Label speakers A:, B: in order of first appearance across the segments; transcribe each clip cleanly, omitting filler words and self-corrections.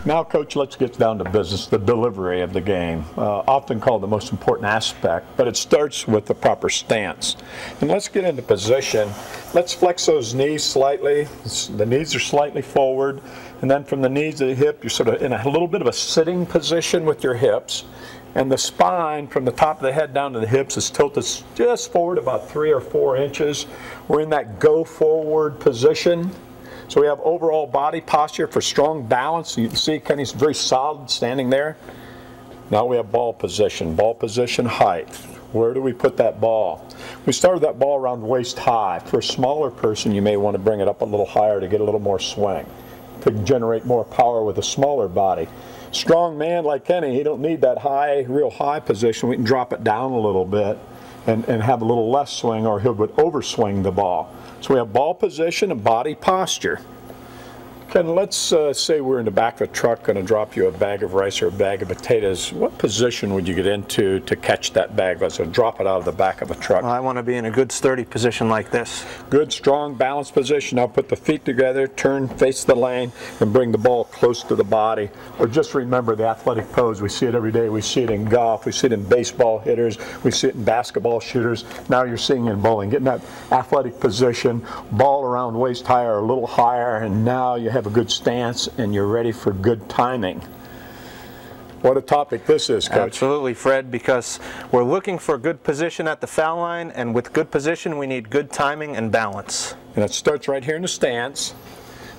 A: Now, Coach, let's get down to business, the delivery of the game, often called the most important aspect, but it starts with the proper stance. And let's get into position. Let's flex those knees slightly. The knees are slightly forward, and then from the knees to the hip, you're sort of in a little bit of a sitting position with your hips, and the spine from the top of the head down to the hips is tilted just forward about 3 or 4 inches. We're in that go forward position. So we have overall body posture for strong balance. You can see Kenny's very solid standing there. Now we have ball position height. Where do we put that ball? We started that ball around waist high. For a smaller person, you may want to bring it up a little higher to get a little more swing, to generate more power with a smaller body. Strong man like Kenny, he don't need that high, real high position. We can drop it down a little bit and have a little less swing, or he would overswing the ball. So we have ball position and body posture. Ken, let's say we're in the back of a truck, going to drop you a bag of rice or a bag of potatoes. What position would you get into to catch that bag? Let's drop it out of the back of a truck.
B: Well, I want to be in a good sturdy position like this.
A: Good, strong, balanced position. Now put the feet together, turn, face the lane, and bring the ball close to the body. Or just remember the athletic pose. We see it every day. We see it in golf. We see it in baseball hitters. We see it in basketball shooters. Now you're seeing it in bowling. Getting that athletic position, ball around waist high or a little higher, and now you have a good stance and you're ready for good timing. What a topic this is, Coach.
B: Absolutely, Fred, because we're looking for good position at the foul line, and with good position we need good timing and balance.
A: And it starts right here in the stance.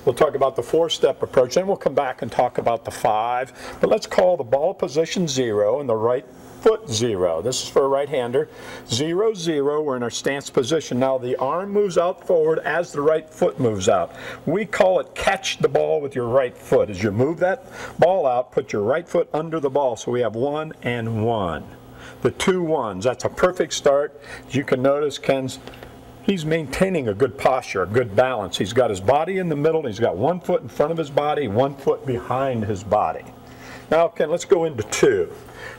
A: We'll talk about the 4-step approach, then we'll come back and talk about the 5. But let's call the ball position 0 and the right foot 0. This is for a right-hander. 0, 0, we're in our stance position. Now the arm moves out forward as the right foot moves out. We call it catch the ball with your right foot. As you move that ball out, put your right foot under the ball. So we have 1 and 1. The 2 1s, that's a perfect start. As you can notice, he's maintaining a good posture, a good balance. He's got his body in the middle. He's got 1 foot in front of his body, 1 foot behind his body. Now, Ken, let's go into 2.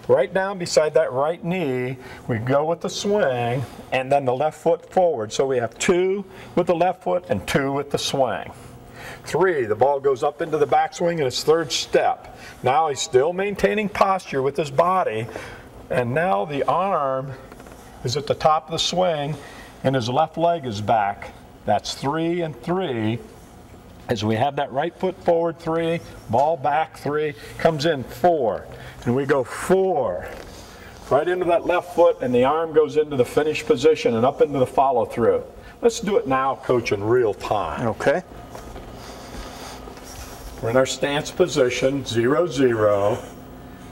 A: Right down beside that right knee, we go with the swing, and then the left foot forward. So we have 2 with the left foot and 2 with the swing. 3, the ball goes up into the backswing in his 3rd step. Now he's still maintaining posture with his body, and now the arm is at the top of the swing, and his left leg is back. That's 3 and 3. As we have that right foot forward 3, ball back 3, comes in 4. And we go 4, right into that left foot, and the arm goes into the finish position and up into the follow through. Let's do it now, Coach, in real time.
B: Okay.
A: We're in our stance position, 0, 0.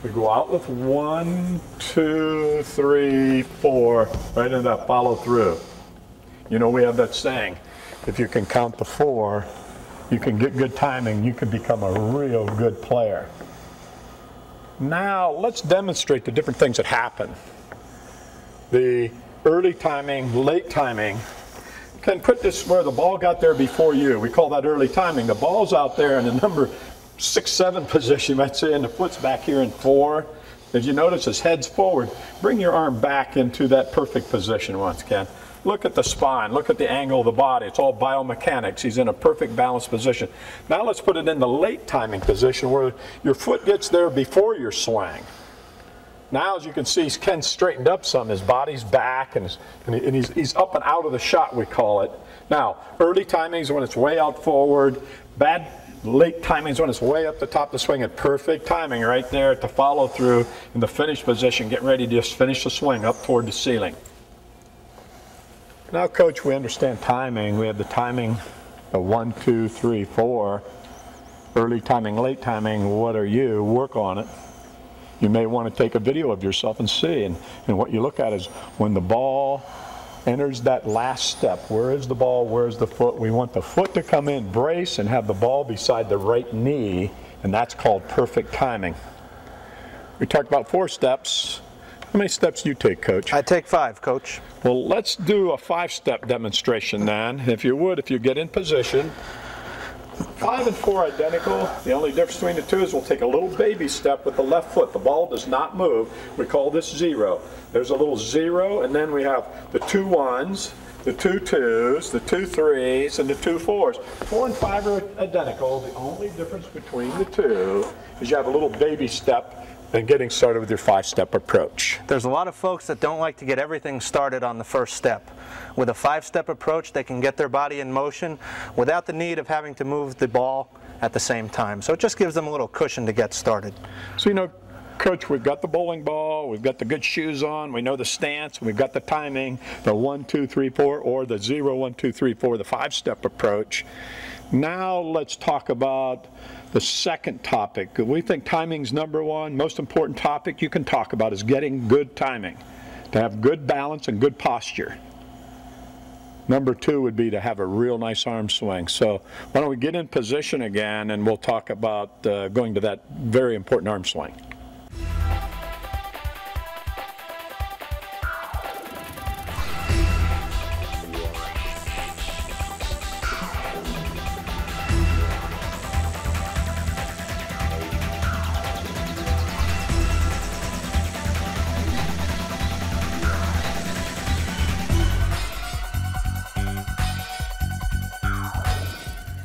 A: We go out with 1, 2, 3, 4, right into that follow through. You know, we have that saying, if you can count the 4, you can get good timing, you can become a real good player. Now, let's demonstrate the different things that happen. The early timing, late timing. Can put this where the ball got there before you. We call that early timing. The ball's out there in the number 6, 7 position, you might say, and the foot's back here in 4. As you notice, his head's forward. Bring your arm back into that perfect position once, Ken. Look at the spine, look at the angle of the body. It's all biomechanics. He's in a perfect balanced position. Now let's put it in the late timing position where your foot gets there before your swing. Now, as you can see, Ken's straightened up some. His body's back, and he's up and out of the shot, we call it. Now, early timing is when it's way out forward. Bad late timing is when it's way up the top of the swing, and perfect timing right there at the follow through in the finish position. Get ready to just finish the swing up toward the ceiling. Now, Coach, we understand timing. We have the timing of 1, 2, 3, 4. Early timing, late timing, what are you? Work on it. You may want to take a video of yourself and see. And what you look at is when the ball enters that last step. Where is the ball? Where is the foot? We want the foot to come in, brace, and have the ball beside the right knee, and that's called perfect timing. We talked about 4 steps. How many steps do you take, Coach?
B: I take 5, Coach.
A: Well, let's do a 5-step demonstration then. If you would, if you get in position. 5 and 4 identical. The only difference between the 2 is we'll take a little baby step with the left foot. The ball does not move. We call this 0. There's a little 0, and then we have the 2 1s, the 2 2s, the 2 3s, and the 2 4s. 4 and 5 are identical. The only difference between the 2 is you have a little baby step and getting started with your 5-step approach.
B: There's a lot of folks that don't like to get everything started on the first step. With a 5-step approach, they can get their body in motion without the need of having to move the ball at the same time. So it just gives them a little cushion to get started.
A: So, you know, Coach, we've got the bowling ball, we've got the good shoes on, we know the stance, we've got the timing, the 1, 2, 3, 4, or the 0, 1, 2, 3, 4, the 5-step approach. Now let's talk about the second topic. We think timing's #1. Most important topic you can talk about is getting good timing, to have good balance and good posture. #2 would be to have a real nice arm swing. So why don't we get in position again, and we'll talk about going to that very important arm swing.